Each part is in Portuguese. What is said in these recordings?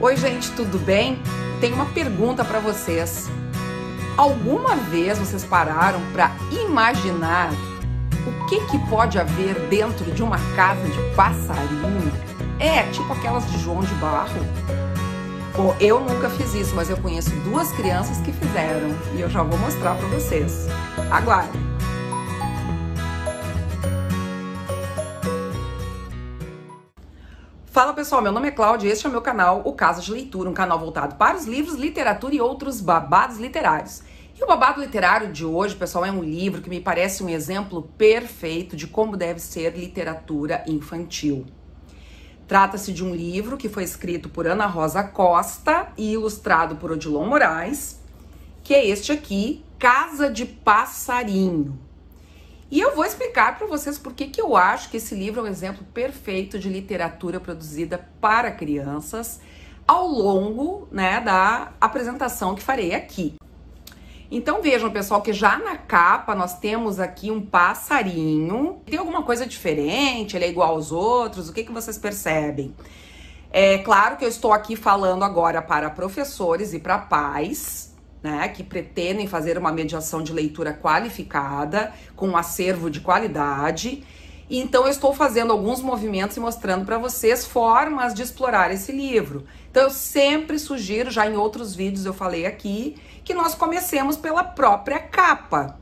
Oi, gente, tudo bem? Tenho uma pergunta para vocês. Alguma vez vocês pararam para imaginar o que pode haver dentro de uma casa de passarinho? Tipo aquelas de João de Barro. Bom, eu nunca fiz isso, mas eu conheço duas crianças que fizeram e eu já vou mostrar para vocês. Aguardem! Fala pessoal, meu nome é Cláudia e este é o meu canal, o Casa de Leitura, um canal voltado para os livros, literatura e outros babados literários. E o babado literário de hoje, pessoal, é um livro que me parece um exemplo perfeito de como deve ser literatura infantil. Trata-se de um livro que foi escrito por Ana Rosa Costa e ilustrado por Odilon Moraes, que é este aqui, Casa de Passarinho. E eu vou explicar para vocês por que eu acho que esse livro é um exemplo perfeito de literatura produzida para crianças ao longo, da apresentação que farei aqui. Então vejam, pessoal, que já na capa nós temos aqui um passarinho. Tem alguma coisa diferente? Ele é igual aos outros? O que vocês percebem? É claro que eu estou aqui falando agora para professores e para pais, que pretendem fazer uma mediação de leitura qualificada, com um acervo de qualidade. Então eu estou fazendo alguns movimentos e mostrando para vocês formas de explorar esse livro. Então eu sempre sugiro, já em outros vídeos eu falei aqui, que nós comecemos pela própria capa.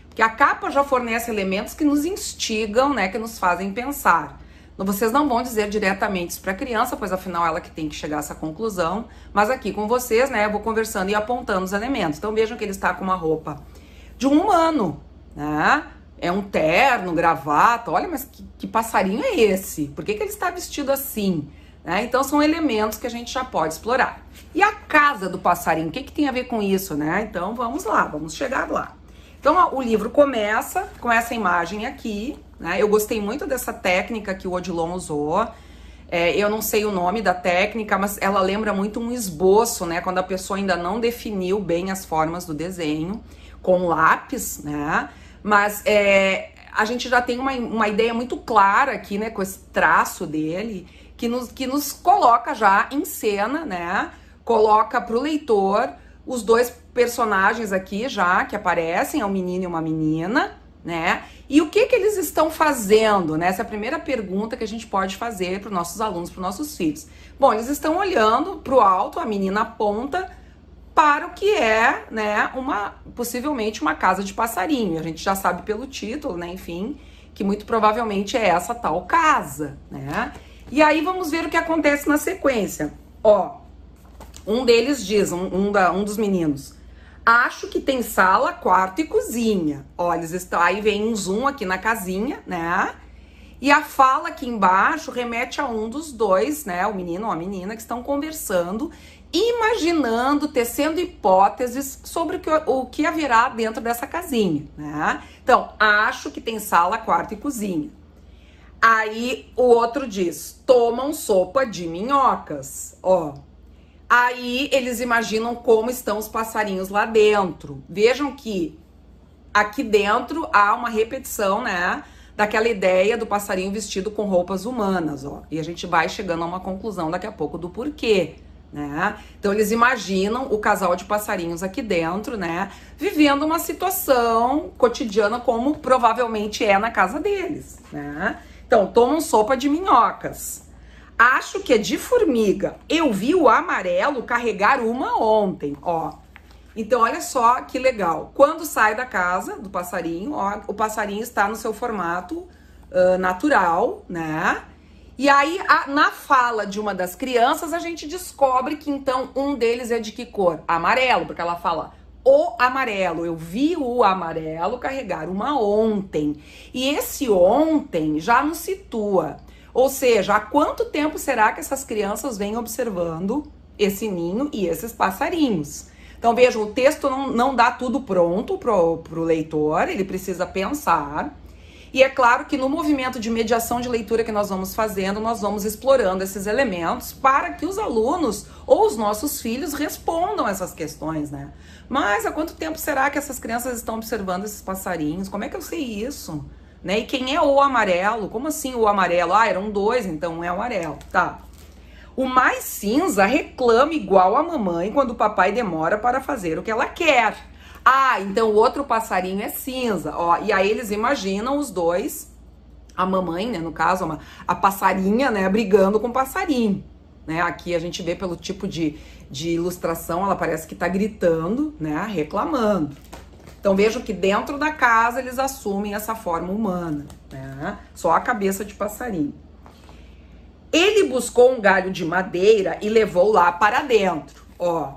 Porque a capa já fornece elementos que nos instigam, que nos fazem pensar. Vocês não vão dizer diretamente isso para a criança, pois afinal ela que tem que chegar a essa conclusão. Mas aqui com vocês, eu vou conversando e apontando os elementos. Então vejam que ele está com uma roupa de um humano, É um terno, gravata. Olha, mas que passarinho é esse? Por que ele está vestido assim? Então são elementos que a gente já pode explorar. E a casa do passarinho, o que tem a ver com isso, Então vamos lá, vamos chegar lá. Então o livro começa com essa imagem aqui, Eu gostei muito dessa técnica que o Odilon usou. Eu não sei o nome da técnica, mas ela lembra muito um esboço, Quando a pessoa ainda não definiu bem as formas do desenho, com lápis, Mas a gente já tem uma ideia muito clara aqui, com esse traço dele, que nos coloca já em cena, Coloca para o leitor os dois personagens aqui já que aparecem, é um menino e uma menina, E o que eles estão fazendo, Essa é a primeira pergunta que a gente pode fazer para os nossos alunos, para os nossos filhos. Bom, eles estão olhando para o alto, a menina aponta para o que é, possivelmente uma casa de passarinho. A gente já sabe pelo título, enfim, que muito provavelmente é essa tal casa, E aí vamos ver o que acontece na sequência. Um deles diz, um dos meninos: acho que tem sala, quarto e cozinha. Eles estão, aí vem um zoom aqui na casinha, E a fala aqui embaixo remete a um dos dois, o menino ou a menina, que estão conversando, imaginando, tecendo hipóteses sobre o que haverá dentro dessa casinha, Então, acho que tem sala, quarto e cozinha. Aí o outro diz: tomam sopa de minhocas, Aí eles imaginam como estão os passarinhos lá dentro. Vejam que aqui dentro há uma repetição, daquela ideia do passarinho vestido com roupas humanas, E a gente vai chegando a uma conclusão daqui a pouco do porquê, Então eles imaginam o casal de passarinhos aqui dentro, vivendo uma situação cotidiana como provavelmente é na casa deles, Então, tomam sopa de minhocas. Acho que é de formiga. Eu vi o amarelo carregar uma ontem, Então, olha só que legal. Quando sai da casa do passarinho, o passarinho está no seu formato natural, E aí, na fala de uma das crianças, a gente descobre que, então, um deles é de que cor? Amarelo, porque ela fala: o amarelo, eu vi o amarelo carregar uma ontem. E esse ontem já nos situa. Ou seja, há quanto tempo será que essas crianças vêm observando esse ninho e esses passarinhos? Então vejam, o texto não dá tudo pronto pro leitor, ele precisa pensar. E é claro que no movimento de mediação de leitura que nós vamos fazendo, nós vamos explorando esses elementos para que os alunos ou os nossos filhos respondam essas questões, Mas há quanto tempo será que essas crianças estão observando esses passarinhos? Como é que eu sei isso? E quem é o amarelo? Como assim o amarelo? Eram dois, então um é o amarelo, tá? O mais cinza reclama igual a mamãe quando o papai demora para fazer o que ela quer. Ah, então o outro passarinho é cinza, ó. E aí eles imaginam os dois, a mamãe, né, no caso, a passarinha, né, brigando com o passarinho, né? Aqui a gente vê pelo tipo de ilustração, ela parece que tá gritando, né, reclamando. Então vejam que dentro da casa eles assumem essa forma humana, né? Só a cabeça de passarinho. Ele buscou um galho de madeira e levou lá para dentro, ó.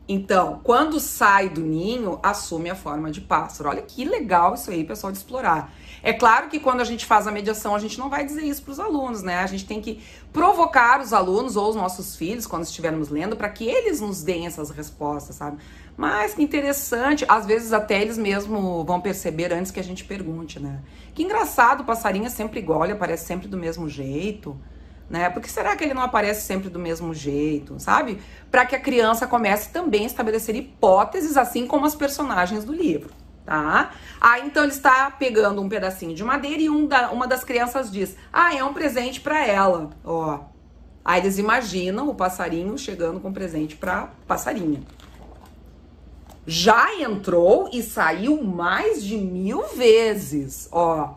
Então, quando sai do ninho, assume a forma de pássaro. Olha que legal isso aí, pessoal, de explorar. É claro que quando a gente faz a mediação, a gente não vai dizer isso para os alunos, né? A gente tem que provocar os alunos ou os nossos filhos, quando estivermos lendo, para que eles nos deem essas respostas, sabe? Mas que interessante, às vezes até eles mesmos vão perceber antes que a gente pergunte, né? Que engraçado, o passarinho é sempre igual, ele aparece sempre do mesmo jeito, né? Por que será que ele não aparece sempre do mesmo jeito, sabe? Para que a criança comece também a estabelecer hipóteses, assim como as personagens do livro, tá? Aí então ele está pegando um pedacinho de madeira e uma das crianças diz: ah, é um presente para ela, ó. Aí eles imaginam o passarinho chegando com um presente para passarinha. Já entrou e saiu mais de 1000 vezes, ó.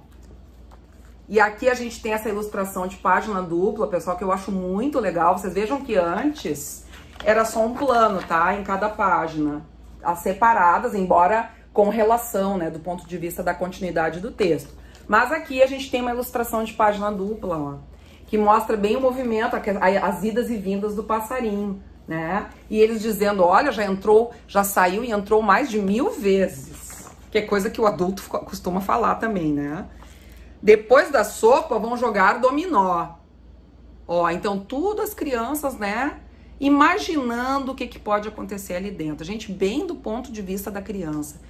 E aqui a gente tem essa ilustração de página dupla, pessoal, que eu acho muito legal. Vocês vejam que antes era só um plano, tá? Em cada página, as separadas, embora com relação, né? Do ponto de vista da continuidade do texto. Mas aqui a gente tem uma ilustração de página dupla, ó, que mostra bem o movimento, as idas e vindas do passarinho, né? E eles dizendo, olha, já saiu e entrou mais de 1000 vezes. Que é coisa que o adulto costuma falar também, né? Depois da sopa, vão jogar dominó. Ó, então tudo as crianças, né, imaginando o que pode acontecer ali dentro. Gente, bem do ponto de vista da criança,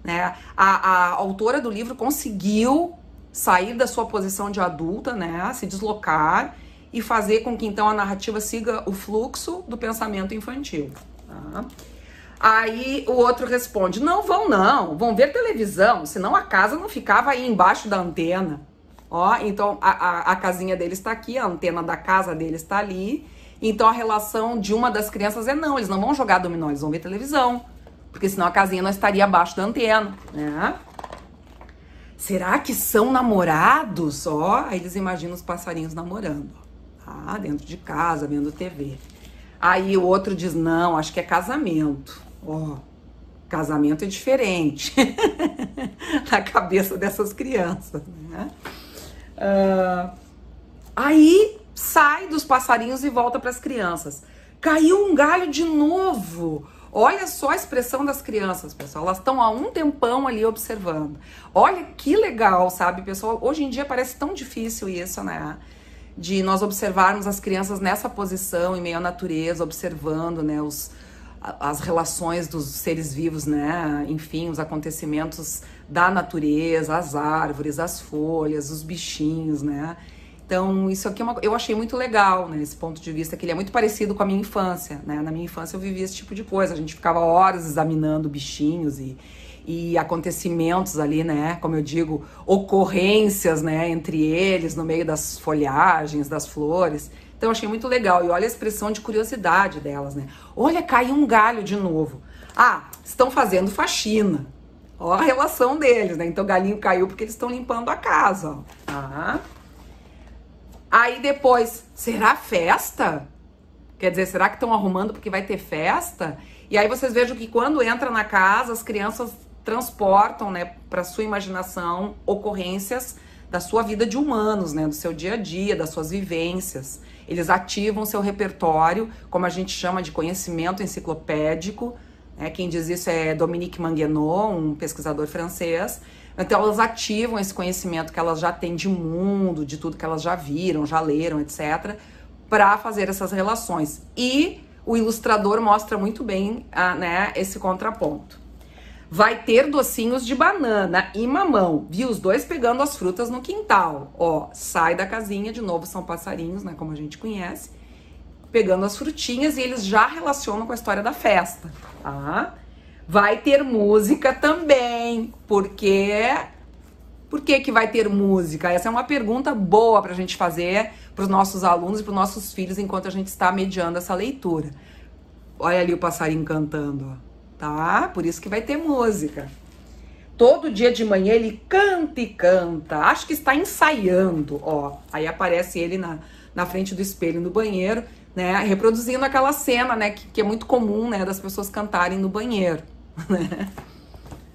né? A autora do livro conseguiu sair da sua posição de adulta, né, se deslocar e fazer com que, então, a narrativa siga o fluxo do pensamento infantil, tá? Aí o outro responde, não, vão ver televisão, senão a casa não ficava aí embaixo da antena. Ó, então a casinha dele está aqui, a antena da casa dele está ali. Então a relação de uma das crianças é não, eles não vão jogar dominó, eles vão ver televisão, porque senão a casinha não estaria abaixo da antena, né? Será que são namorados? Ó, aí eles imaginam os passarinhos namorando, tá? Dentro de casa, vendo TV. Aí o outro diz, não, acho que é casamento. Ó, casamento é diferente na cabeça dessas crianças, né? Aí sai dos passarinhos e volta para as crianças. Caiu um galho de novo. Olha só a expressão das crianças, pessoal. Elas estão há um tempão ali observando. Olha que legal, sabe, pessoal? Hoje em dia parece tão difícil isso, né? De nós observarmos as crianças nessa posição, em meio à natureza, observando, né, as relações dos seres vivos, né, enfim, os acontecimentos da natureza, as árvores, as folhas, os bichinhos, né. Então, isso aqui eu achei muito legal, né, esse ponto de vista, que ele é muito parecido com a minha infância, né. Na minha infância eu vivia esse tipo de coisa, a gente ficava horas examinando bichinhos e acontecimentos ali, né, como eu digo, ocorrências, né, entre eles, no meio das folhagens, das flores. Então eu achei muito legal, e olha a expressão de curiosidade delas, né. Olha, caiu um galho de novo. Ah, estão fazendo faxina. Ó a relação deles, né, então o galinho caiu porque eles estão limpando a casa, ó. Tá? Aí depois, será festa? Quer dizer, será que estão arrumando porque vai ter festa? E aí vocês vejam que quando entra na casa, as crianças transportam, né, para sua imaginação ocorrências da sua vida de humanos, né, do seu dia a dia, das suas vivências. Eles ativam seu repertório, como a gente chama de conhecimento enciclopédico, né? Quem diz isso é Dominique Manguenot, um pesquisador francês. Então elas ativam esse conhecimento que elas já têm de mundo, de tudo que elas já viram, já leram, etc., para fazer essas relações. E o ilustrador mostra muito bem, né, esse contraponto. Vai ter docinhos de banana e mamão. Viu os dois pegando as frutas no quintal. Ó, sai da casinha, de novo são passarinhos, né, como a gente conhece, pegando as frutinhas, e eles já relacionam com a história da festa, tá? Vai ter música também, porque... Por que que vai ter música? Essa é uma pergunta boa pra gente fazer para os nossos alunos e para os nossos filhos enquanto a gente está mediando essa leitura. Olha ali o passarinho cantando, ó, tá? Por isso que vai ter música. Todo dia de manhã ele canta e canta, acho que está ensaiando, ó. Aí aparece ele na frente do espelho no banheiro, né, reproduzindo aquela cena, né, que é muito comum, né, das pessoas cantarem no banheiro, né?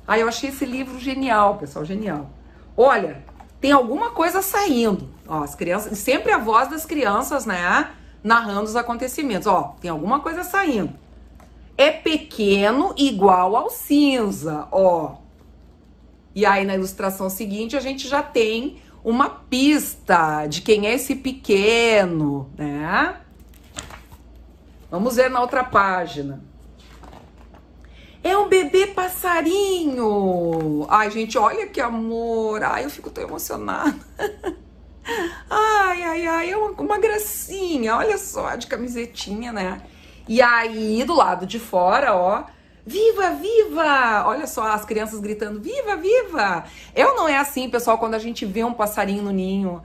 Aí eu achei esse livro genial, pessoal, genial. Olha, tem alguma coisa saindo, ó, as crianças, sempre a voz das crianças, né, narrando os acontecimentos, ó, tem alguma coisa saindo. É pequeno igual ao cinza, ó. E aí na ilustração seguinte a gente já tem uma pista de quem é esse pequeno, né? Vamos ver na outra página. É um bebê passarinho. Ai, gente, olha que amor. Ai, eu fico tão emocionada. Ai, é uma gracinha. Olha só, de camisetinha, né? E aí, do lado de fora, ó, viva, viva! Olha só as crianças gritando, viva, viva! Eu não é assim, pessoal, quando a gente vê um passarinho no ninho.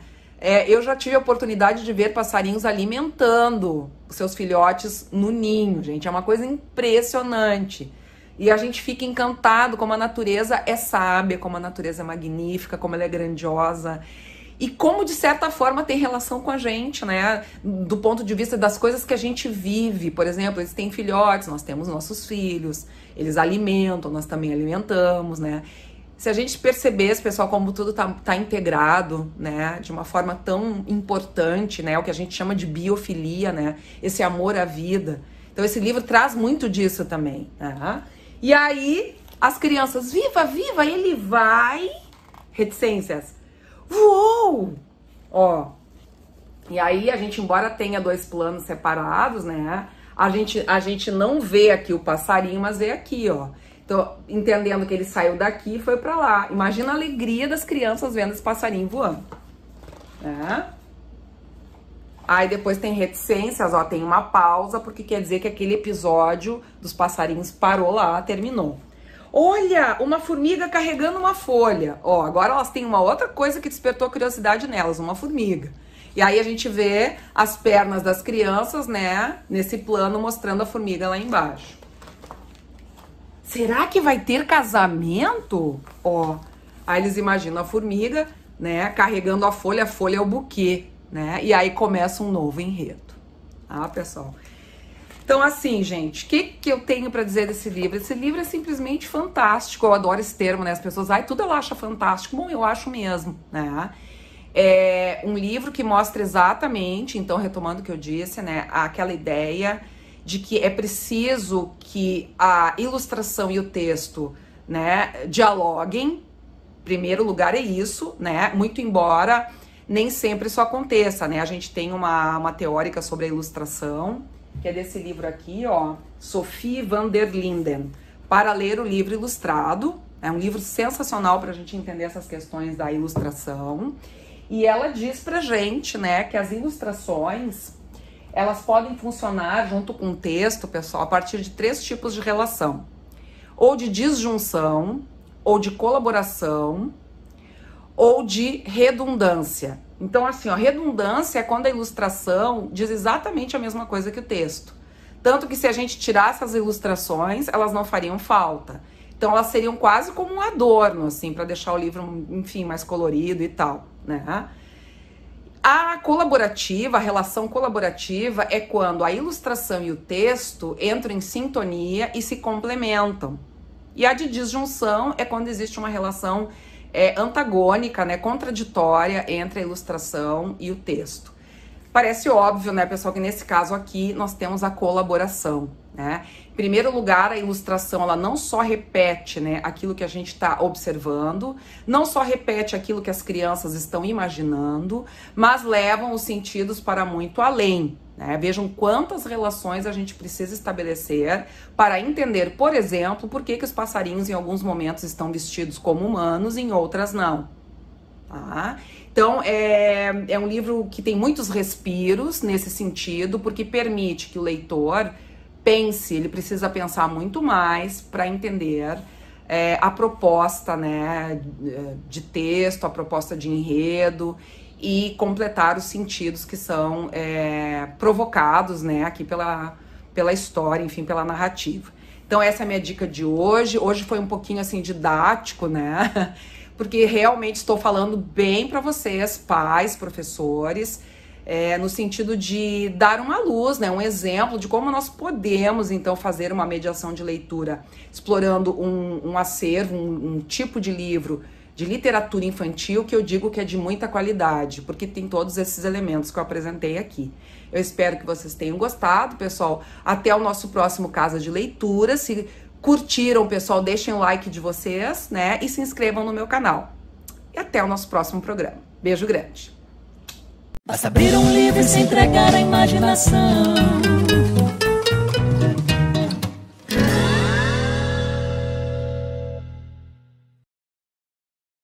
Eu já tive a oportunidade de ver passarinhos alimentando os seus filhotes no ninho, gente. É uma coisa impressionante. E a gente fica encantado como a natureza é sábia, como a natureza é magnífica, como ela é grandiosa. E como, de certa forma, tem relação com a gente, né? Do ponto de vista das coisas que a gente vive. Por exemplo, eles têm filhotes, nós temos nossos filhos, eles alimentam, nós também alimentamos, né? Se a gente percebesse, pessoal, como tudo tá integrado, né? De uma forma tão importante, né? O que a gente chama de biofilia, né? Esse amor à vida. Então, esse livro traz muito disso também, né? E aí, as crianças, viva, viva, ele vai... Reticências. Voou! Ó, e aí a gente, embora tenha dois planos separados, né? A gente não vê aqui o passarinho, mas vê aqui, ó. Então, entendendo que ele saiu daqui e foi pra lá. Imagina a alegria das crianças vendo esse passarinho voando, né? Aí depois tem reticências, ó, tem uma pausa, porque quer dizer que aquele episódio dos passarinhos parou lá, terminou. Olha, uma formiga carregando uma folha. Ó, agora elas têm uma outra coisa que despertou curiosidade nelas, uma formiga. E aí a gente vê as pernas das crianças, né, nesse plano mostrando a formiga lá embaixo. Será que vai ter casamento? Ó, aí eles imaginam a formiga, né, carregando a folha é o buquê, né? E aí começa um novo enredo. Ah, pessoal. Então, assim, gente, o que eu tenho pra dizer desse livro? Esse livro é simplesmente fantástico. Eu adoro esse termo, né? As pessoas, tudo ela acha fantástico. Bom, eu acho mesmo, né? É um livro que mostra exatamente, então, retomando o que eu disse, né? Aquela ideia de que é preciso que a ilustração e o texto, né, dialoguem. Em primeiro lugar é isso, né? Muito embora nem sempre isso aconteça, né? A gente tem uma teórica sobre a ilustração, que é desse livro aqui, ó, Sophie van der Linden, Para Ler o Livro Ilustrado. É um livro sensacional para a gente entender essas questões da ilustração. E ela diz pra gente, né, que as ilustrações, elas podem funcionar junto com o texto, pessoal, a partir de 3 tipos de relação. Ou de disjunção, ou de colaboração, ou de redundância. Então, assim, ó, redundância é quando a ilustração diz exatamente a mesma coisa que o texto. Tanto que se a gente tirasse as ilustrações, elas não fariam falta. Então, elas seriam quase como um adorno, assim, para deixar o livro, enfim, mais colorido e tal, né? A colaborativa, a relação colaborativa é quando a ilustração e o texto entram em sintonia e se complementam. E a de disjunção é quando existe uma relação antagônica, né, contraditória entre a ilustração e o texto. Parece óbvio, né, pessoal, que nesse caso aqui nós temos a colaboração, né? Em primeiro lugar, a ilustração, ela não só repete, né, aquilo que a gente está observando, não só repete aquilo que as crianças estão imaginando, mas levam os sentidos para muito além, né? Vejam quantas relações a gente precisa estabelecer para entender, por exemplo, por que os passarinhos em alguns momentos estão vestidos como humanos e em outras não. Tá? Então, é um livro que tem muitos respiros nesse sentido, porque permite que o leitor pense, ele precisa pensar muito mais para entender a proposta, né, de texto, a proposta de enredo. e completar os sentidos que são provocados, né, aqui pela história, enfim, pela narrativa. Então essa é a minha dica de hoje. Hoje foi um pouquinho assim didático, né? Porque realmente estou falando bem para vocês, pais, professores, no sentido de dar uma luz, né? Um exemplo de como nós podemos então fazer uma mediação de leitura, explorando um acervo, um tipo de livro de literatura infantil que eu digo que é de muita qualidade, porque tem todos esses elementos que eu apresentei aqui. Eu espero que vocês tenham gostado, pessoal. Até o nosso próximo Casa de Leitura. Se curtiram, pessoal, deixem o like de vocês, né? E se inscrevam no meu canal. E até o nosso próximo programa. Beijo grande. Basta abrir um livro e se entregar à imaginação.